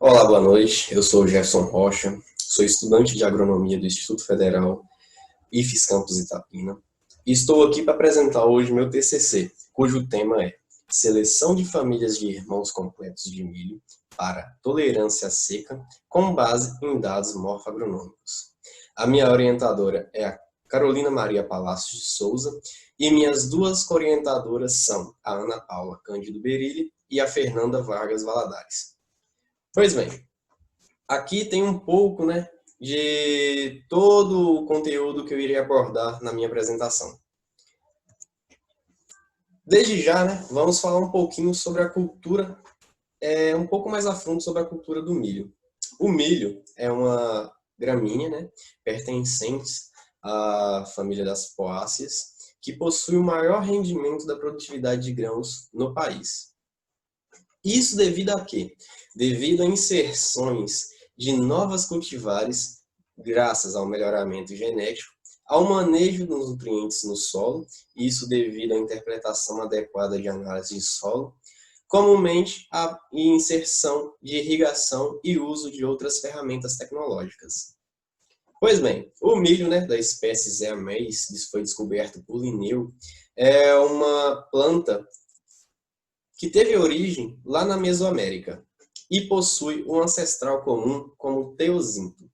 Olá, boa noite. Eu sou o Jefferson Rocha, sou estudante de agronomia do Instituto Federal IFES Campus Itapina e estou aqui para apresentar hoje meu TCC, cujo tema é Seleção de famílias de irmãos completos de milho para tolerância à seca com base em dados morfoagronômicos. A minha orientadora é a Carolina Maria Palácios de Souza e minhas duas co-orientadoras são a Ana Paula Cândido Berilli e a Fernanda Vargas Valadares. Pois bem, aqui tem um pouco, de todo o conteúdo que eu irei abordar na minha apresentação. Desde já, vamos falar um pouquinho sobre a cultura, um pouco mais a fundo sobre a cultura do milho. O milho é uma gramínea, pertencente à família das poáceas, que possui o maior rendimento da produtividade de grãos no país. Isso devido a quê? Devido a inserções de novas cultivares, graças ao melhoramento genético, ao manejo dos nutrientes no solo, isso devido à interpretação adequada de análise de solo, comumente a inserção de irrigação e uso de outras ferramentas tecnológicas. Pois bem, o milho, da espécie Zea mays, isso foi descoberto por Linneu, é uma planta que teve origem lá na Mesoamérica e possui um ancestral comum como teozinto.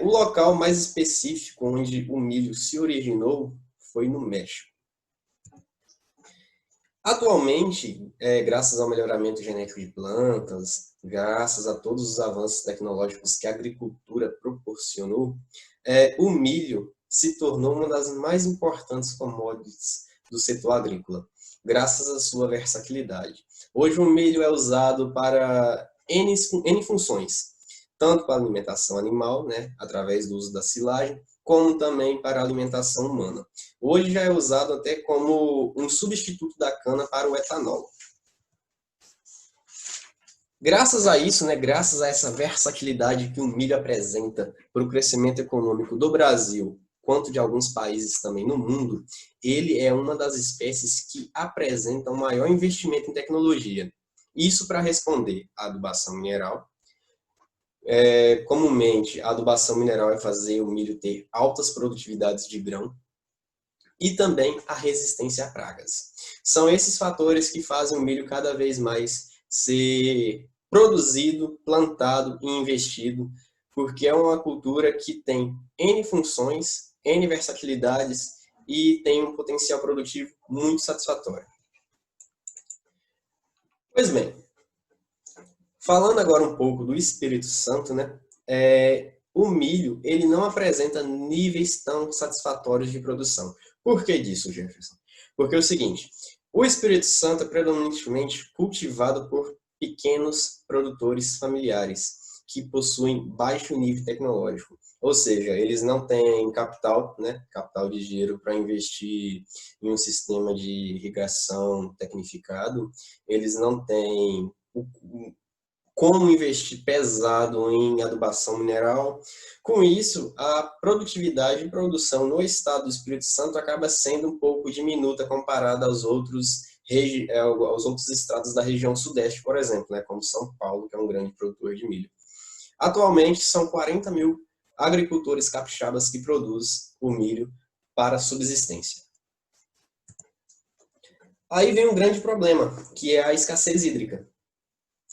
O local mais específico onde o milho se originou foi no México. Atualmente, graças ao melhoramento genético de plantas, graças a todos os avanços tecnológicos que a agricultura proporcionou, o milho se tornou uma das mais importantes commodities do setor agrícola, graças à sua versatilidade. Hoje o milho é usado para N funções, tanto para alimentação animal, através do uso da silagem, como também para a alimentação humana. Hoje já é usado até como um substituto da cana para o etanol. Graças a isso, graças a essa versatilidade que o milho apresenta para o crescimento econômico do Brasil, quanto de alguns países também no mundo, ele é uma das espécies que apresenta o maior investimento em tecnologia. Isso para responder à adubação mineral. Comumente, a adubação mineral é fazer o milho ter altas produtividades de grão e também a resistência a pragas. São esses fatores que fazem o milho cada vez mais ser produzido, plantado e investido, porque é uma cultura que tem N funções, N versatilidades e tem um potencial produtivo muito satisfatório. Pois bem, falando agora um pouco do Espírito Santo, o milho ele não apresenta níveis tão satisfatórios de produção. Por que disso, Jefferson? Porque é o seguinte, o Espírito Santo é predominantemente cultivado por pequenos produtores familiares, que possuem baixo nível tecnológico. Ou seja, eles não têm capital, capital de dinheiro para investir em um sistema de irrigação tecnificado, eles não têm como investir pesado em adubação mineral. Com isso, a produtividade e produção no estado do Espírito Santo acaba sendo um pouco diminuta comparada aos outros estados da região sudeste, por exemplo, como São Paulo, que é um grande produtor de milho. Atualmente, são 40 mil agricultores capixabas que produzem o milho para subsistência. Aí vem um grande problema, que é a escassez hídrica.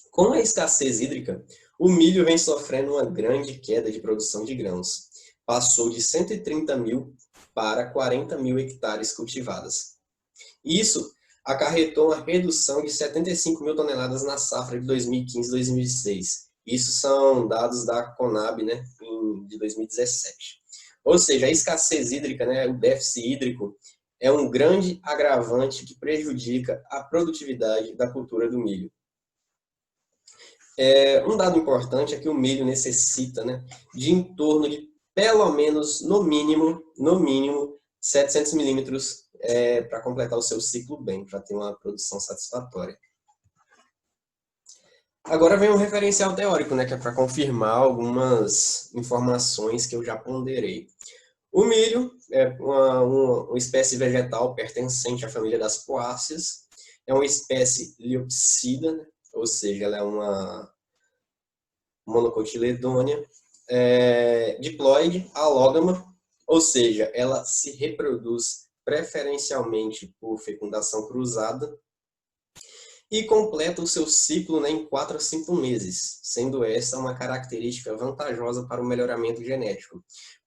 Com a escassez hídrica, o milho vem sofrendo uma grande queda de produção de grãos. Passou de 130 mil para 40 mil hectares cultivadas. Isso acarretou uma redução de 75 mil toneladas na safra de 2015-2016. Isso são dados da Conab, de 2017. Ou seja, a escassez hídrica, o déficit hídrico, é um grande agravante que prejudica a produtividade da cultura do milho. Um dado importante é que o milho necessita de em torno de, pelo menos, no mínimo 700 milímetros para completar o seu ciclo bem, para ter uma produção satisfatória. Agora vem um referencial teórico, que é para confirmar algumas informações que eu já ponderei. O milho é uma espécie vegetal pertencente à família das poáceas, é uma espécie liopsida, ou seja, ela é uma monocotiledônea, diploide, alógama, ou seja, ela se reproduz preferencialmente por fecundação cruzada e completa o seu ciclo, né, em 4 a 5 meses, sendo essa uma característica vantajosa para o melhoramento genético,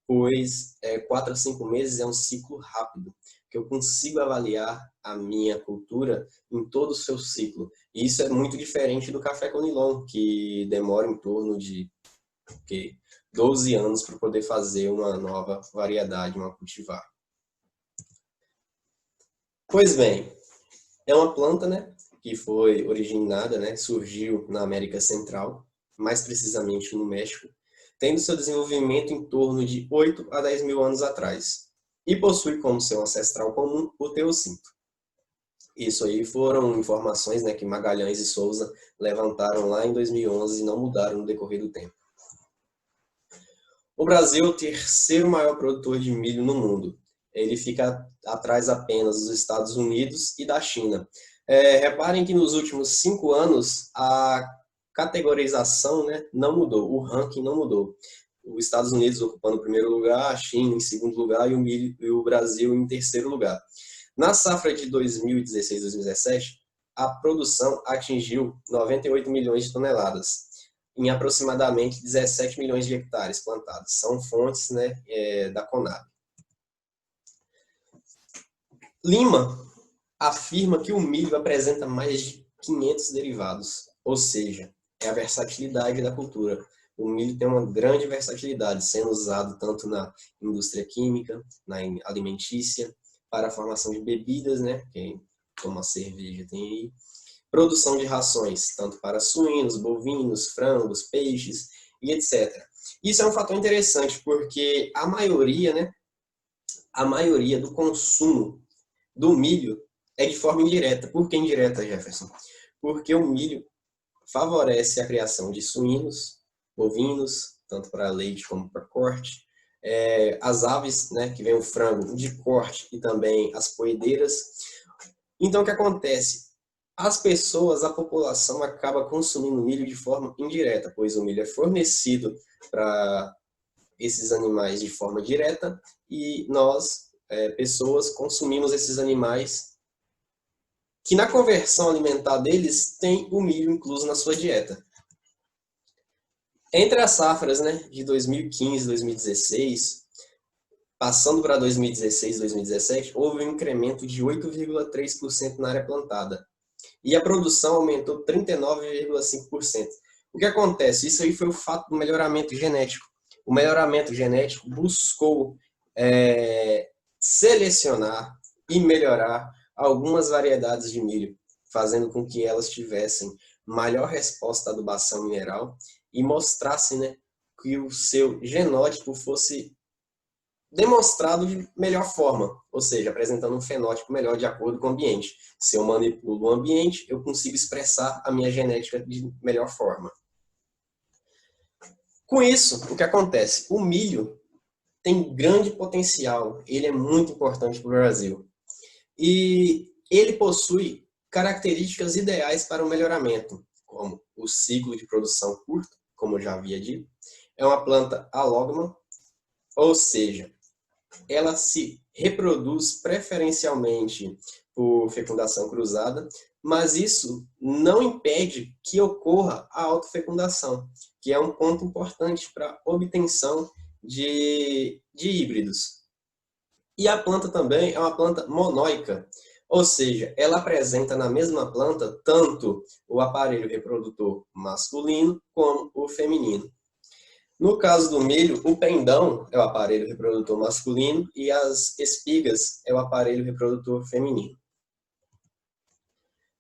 pois 4 a 5 meses é um ciclo rápido, que eu consigo avaliar a minha cultura em todo o seu ciclo. E isso é muito diferente do café conilon, que demora em torno de 12 anos para poder fazer uma nova variedade, uma cultivar. Pois bem, é uma planta, né, que foi originada, né, surgiu na América Central, mais precisamente no México, tendo seu desenvolvimento em torno de 8 a 10 mil anos atrás, e possui como seu ancestral comum o teossinto. Isso aí foram informações, né, que Magalhães e Souza levantaram lá em 2011 e não mudaram no decorrer do tempo. O Brasil é o terceiro maior produtor de milho no mundo. Ele fica atrás apenas dos Estados Unidos e da China. Reparem que nos últimos 5 anos a categorização, né, não mudou, o ranking não mudou. Os Estados Unidos ocupando o primeiro lugar, a China em segundo lugar e o Brasil em terceiro lugar. Na safra de 2016-2017, a produção atingiu 98 milhões de toneladas, em aproximadamente 17 milhões de hectares plantados. São fontes, né, da Conab. Lima afirma que o milho apresenta mais de 500 derivados, ou seja, é a versatilidade da cultura. O milho tem uma grande versatilidade, sendo usado tanto na indústria química, na alimentícia, para a formação de bebidas, né? Quem toma cerveja tem aí. Produção de rações, tanto para suínos, bovinos, frangos, peixes e etc. Isso é um fator interessante, porque a maioria, né? A maioria do consumo do milho é de forma indireta. Por que indireta, Jefferson? Porque o milho favorece a criação de suínos, bovinos, tanto para leite como para corte. As aves, né, que vem o frango de corte e também as poedeiras. Então, o que acontece? As pessoas, a população acaba consumindo milho de forma indireta, pois o milho é fornecido para esses animais de forma direta e nós, pessoas, consumimos esses animais que na conversão alimentar deles tem o milho incluso na sua dieta. Entre as safras, né, de 2015 e 2016, passando para 2016 e 2017, houve um incremento de 8,3% na área plantada. E a produção aumentou 39,5%. O que acontece? Isso aí foi o fato do melhoramento genético. O melhoramento genético buscou selecionar e melhorar algumas variedades de milho, fazendo com que elas tivessem maior resposta à adubação mineral e mostrassem, né, que o seu genótipo fosse demonstrado de melhor forma, ou seja, apresentando um fenótipo melhor de acordo com o ambiente. Se eu manipulo o ambiente, eu consigo expressar a minha genética de melhor forma. Com isso, o que acontece? O milho tem grande potencial, ele é muito importante para o Brasil. E ele possui características ideais para o melhoramento, como o ciclo de produção curto, como eu já havia dito, é uma planta alógama, ou seja, ela se reproduz preferencialmente por fecundação cruzada, mas isso não impede que ocorra a autofecundação, que é um ponto importante para a obtenção de híbridos. E a planta também é uma planta monóica, ou seja, ela apresenta na mesma planta tanto o aparelho reprodutor masculino como o feminino. No caso do milho, o pendão é o aparelho reprodutor masculino e as espigas é o aparelho reprodutor feminino.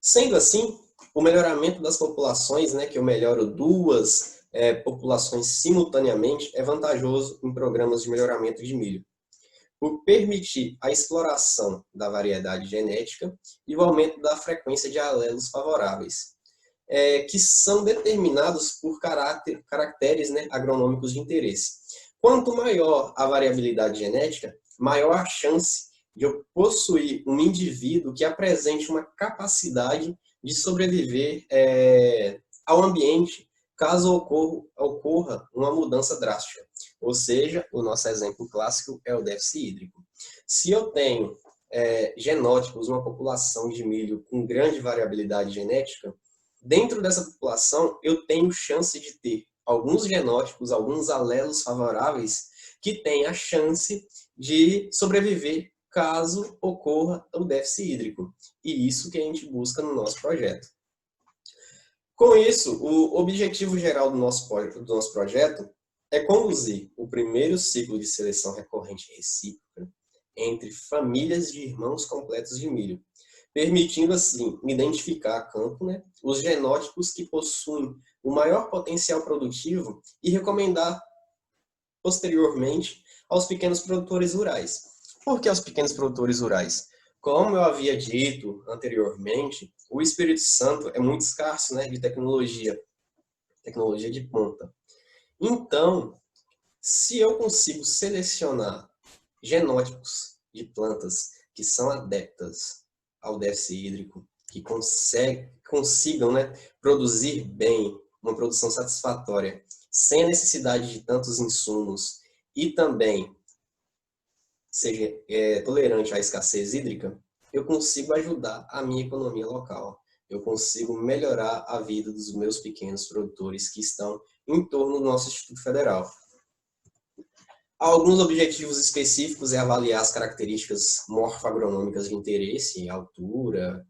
Sendo assim, o melhoramento das populações, né, que eu melhoro duas populações simultaneamente, é vantajoso em programas de melhoramento de milho, por permitir a exploração da variedade genética e o aumento da frequência de alelos favoráveis, que são determinados por caracteres, né, agronômicos de interesse. Quanto maior a variabilidade genética, maior a chance de eu possuir um indivíduo que apresente uma capacidade de sobreviver ao ambiente caso ocorra uma mudança drástica. Ou seja, o nosso exemplo clássico é o déficit hídrico. Se eu tenho genótipos, uma população de milho com grande variabilidade genética, dentro dessa população eu tenho chance de ter alguns genótipos, alguns alelos favoráveis que têm a chance de sobreviver caso ocorra o déficit hídrico. E isso que a gente busca no nosso projeto. Com isso, o objetivo geral do nosso projeto é conduzir o primeiro ciclo de seleção recorrente recíproca entre famílias de irmãos completos de milho, permitindo, assim, identificar a campo, né, os genótipos que possuem o maior potencial produtivo e recomendar, posteriormente, aos pequenos produtores rurais. Por que aos pequenos produtores rurais? Como eu havia dito anteriormente, o Espírito Santo é muito escasso, né, de tecnologia de ponta. Então, se eu consigo selecionar genótipos de plantas que são adeptas ao déficit hídrico, que consigam, né, produzir bem, uma produção satisfatória, sem a necessidade de tantos insumos e também seja tolerante à escassez hídrica, eu consigo ajudar a minha economia local. Eu consigo melhorar a vida dos meus pequenos produtores que estão em torno do nosso Instituto Federal. Alguns objetivos específicos é avaliar as características morfoagronômicas de interesse, altura,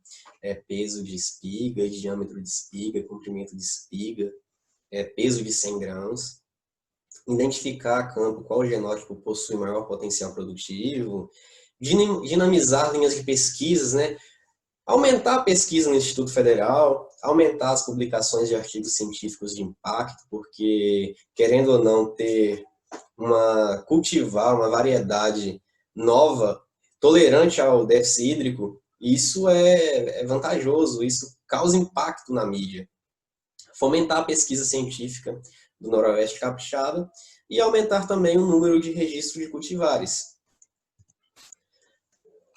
peso de espiga, diâmetro de espiga, comprimento de espiga, peso de 100 grãos, identificar a campo qual genótipo possui maior potencial produtivo, dinamizar linhas de pesquisas, né? Aumentar a pesquisa no Instituto Federal, aumentar as publicações de artigos científicos de impacto, porque, querendo ou não, cultivar uma variedade nova, tolerante ao déficit hídrico, isso é vantajoso, isso causa impacto na mídia. Fomentar a pesquisa científica do Noroeste Capixaba e aumentar também o número de registros de cultivares.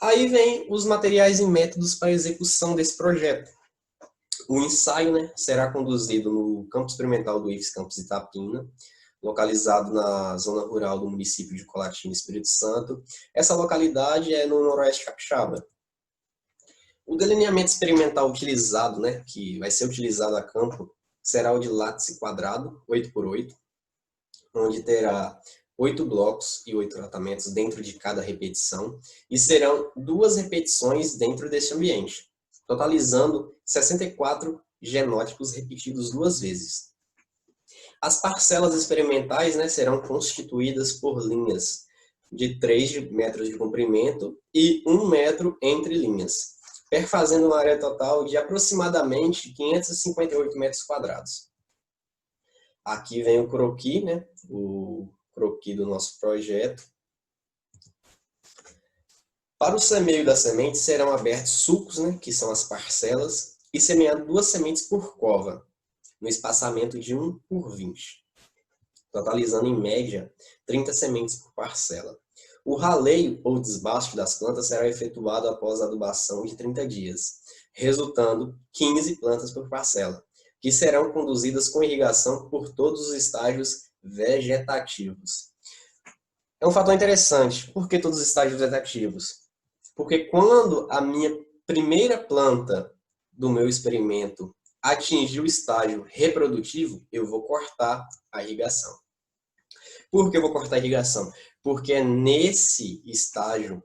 Aí vem os materiais e métodos para a execução desse projeto. O ensaio, né, será conduzido no campo experimental do IFES Campus Itapina, localizado na zona rural do município de Colatina, Espírito Santo. Essa localidade é no Noroeste Capixaba. O delineamento experimental utilizado, né, que vai ser utilizado a campo, será o de látice quadrado, 8x8, onde terá 8 blocos e 8 tratamentos dentro de cada repetição, e serão 2 repetições dentro desse ambiente, totalizando 64 genótipos repetidos 2 vezes. As parcelas experimentais, né, serão constituídas por linhas de 3 metros de comprimento e 1 metro entre linhas, perfazendo uma área total de aproximadamente 558 metros quadrados. Aqui vem o croquis, né, o croquis do nosso projeto. Para o semeio da semente serão abertos sulcos, né, que são as parcelas, e semeado 2 sementes por cova, no espaçamento de 1 por 20, totalizando em média 30 sementes por parcela. O raleio ou desbaste das plantas será efetuado após a adubação de 30 dias, resultando 15 plantas por parcela, que serão conduzidas com irrigação por todos os estágios vegetativos. É um fator interessante. Por que todos os estágios vegetativos? Porque quando a minha primeira planta do meu experimento atingir o estágio reprodutivo, eu vou cortar a irrigação. Por que eu vou cortar a irrigação? Porque é nesse estágio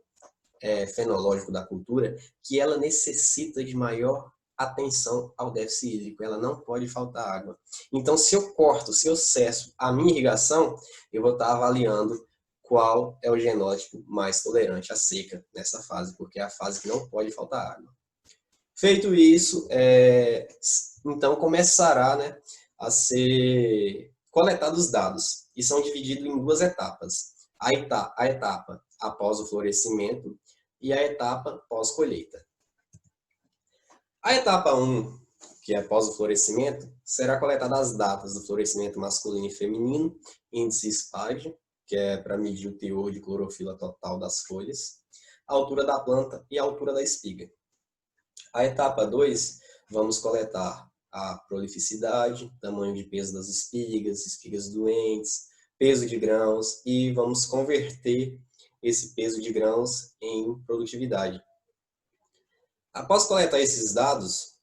fenológico da cultura que ela necessita de maior atenção ao déficit hídrico, ela não pode faltar água. Então, se eu cesso a minha irrigação, eu vou estar avaliando qual é o genótipo mais tolerante à seca nessa fase, porque é a fase que não pode faltar água. Feito isso, então começará, né, a ser coletados os dados, e são divididos em 2 etapas. A etapa após o florescimento e a etapa pós-colheita. A etapa 1, que é após o florescimento, será coletada as datas do florescimento masculino e feminino, índice SPAD, que é para medir o teor de clorofila total das folhas, a altura da planta e a altura da espiga. A etapa 2, vamos coletar a prolificidade, tamanho de peso das espigas doentes, peso de grãos, e vamos converter esse peso de grãos em produtividade. Após coletar esses dados,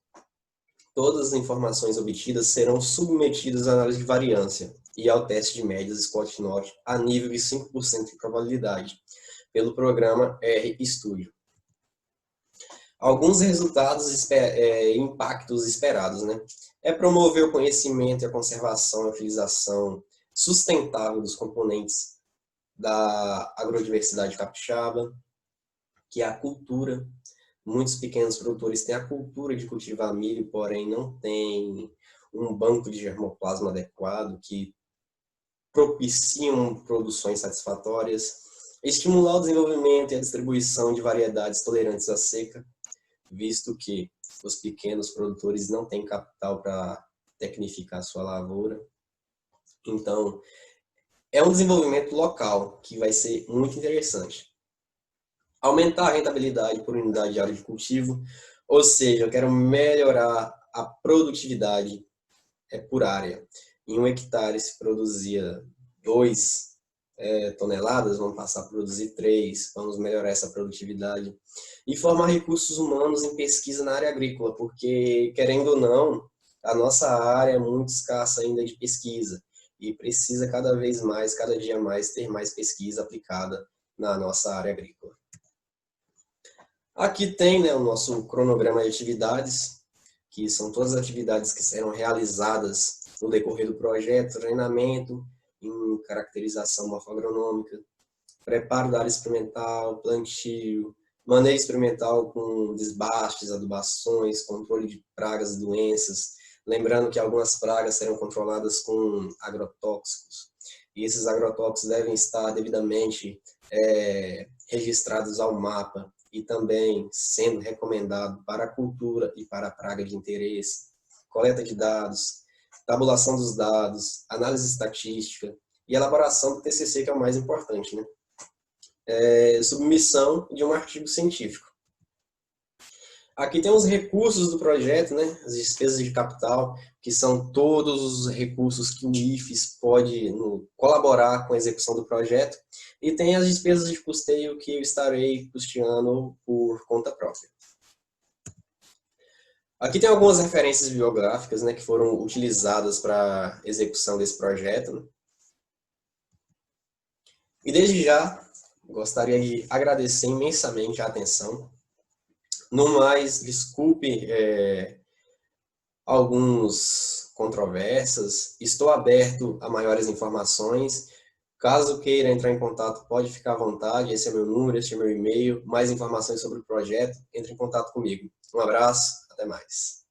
todas as informações obtidas serão submetidas à análise de variância e ao teste de médias Scott-North a nível de 5% de probabilidade, pelo programa RStudio. Alguns resultados e impactos esperados, né? É promover o conhecimento e a conservação e a utilização sustentável dos componentes da agrodiversidade capixaba, que é a cultura. Muitos pequenos produtores têm a cultura de cultivar milho, porém não têm um banco de germoplasma adequado que propiciam produções satisfatórias. Estimular o desenvolvimento e a distribuição de variedades tolerantes à seca, visto que os pequenos produtores não têm capital para tecnificar sua lavoura. Então, é um desenvolvimento local que vai ser muito interessante. Aumentar a rentabilidade por unidade de área de cultivo, ou seja, eu quero melhorar a produtividade por área. Em 1 hectare se produzia 2 toneladas, vamos passar a produzir 3, vamos melhorar essa produtividade. E formar recursos humanos em pesquisa na área agrícola, porque, querendo ou não, a nossa área é muito escassa ainda de pesquisa e precisa cada vez mais, cada dia mais, ter mais pesquisa aplicada na nossa área agrícola. Aqui tem, né, o nosso cronograma de atividades, que são todas as atividades que serão realizadas no decorrer do projeto: treinamento em caracterização morfoagronômica, preparo da área experimental, plantio, manejo experimental com desbastes, adubações, controle de pragas e doenças. Lembrando que algumas pragas serão controladas com agrotóxicos, e esses agrotóxicos devem estar devidamente registrados ao mapa e também sendo recomendado para a cultura e para a praga de interesse. Coleta de dados, tabulação dos dados, análise estatística e elaboração do TCC, que é o mais importante, né? Submissão de um artigo científico. Aqui tem os recursos do projeto, né? As despesas de capital, que são todos os recursos que o IFES pode colaborar com a execução do projeto, e tem as despesas de custeio que eu estarei custeando por conta própria. Aqui tem algumas referências bibliográficas, né, que foram utilizadas para a execução desse projeto, né? E desde já, gostaria de agradecer imensamente a atenção. No mais, desculpe algumas controvérsias. Estou aberto a maiores informações. Caso queira entrar em contato, pode ficar à vontade. Esse é meu número, esse é meu e-mail. Mais informações sobre o projeto, entre em contato comigo. Um abraço, até mais.